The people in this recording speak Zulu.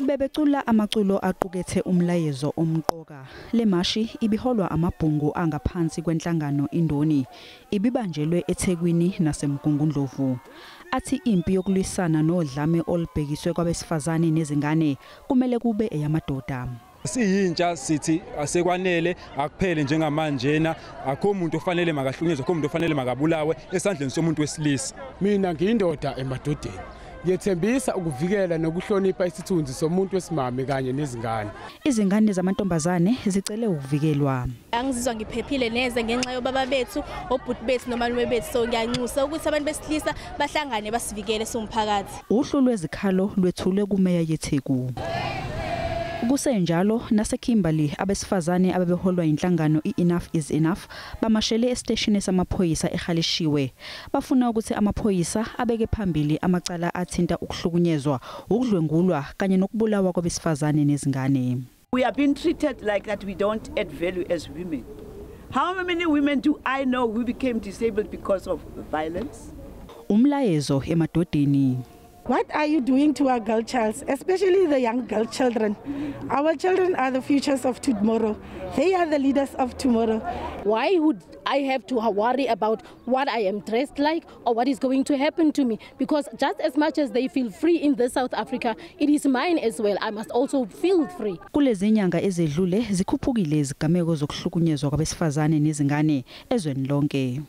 Bebecula amaculo aqukethe umlayezo omqoka. Le mashi ibiholwa amabhungu angaphansi kwenhlangano Indoni, ibibanjelwe eThekwini naseMgungundlovu. Athi impi yokulwisana nodlame olubhekiswe kwabesifazane nezingane kumele kube eyamadoda. Siyintsha sithi asekwanele akuphele njengamanjena akho umuntu ofanele makahlukunyezwe akho umuntu ofanele makabulawe esandleni somuntu wesilisa. Mina ngiyindoda emadodeni. Ngiyethembisa ukuvikela nokuhlonipha isithunzi somuntu wesimame kanye nezingane. Izingane zamantombazane zicele ukuvikelwa. Angizizwa ngiphephile neze ngenxa yobaba bethu, obhuti bethu nomalume bethu, so ngiyanxusa ukuthi abantu besilisa bahlangane basivikele somphakathi. Uhlu lwezikhalo lwethule kumeya yeTheku. Kusenjalo naseKimberley abesifazane ababeholwa inhlangano iEnough is Enough bamashele esiteshini samaphoyisa eHalishiwe. Bafuna ukuthi amaphoyisa abeke phambili amacala athinta ukuhlukunyezwa, ukudlwengulwa kanye nokubulawa kwabesifazane nezingane. We are being treated like that we don't add value as women. How many women do I know who became disabled because of violence? Umlayezo emadodeni. What are you doing to our girl childs, especially the young girl children? Our children are the futures of tomorrow. They are the leaders of tomorrow. Why would I have to worry about what I am dressed like or what is going to happen to me? Because just as much as they feel free in the South Africa, it is mine as well. I must also feel free. Kulezi nyanga ezedlule zikhuphukile izigameko zokuhlukunyezwa kwabesifazane nezingane ezweni lonke.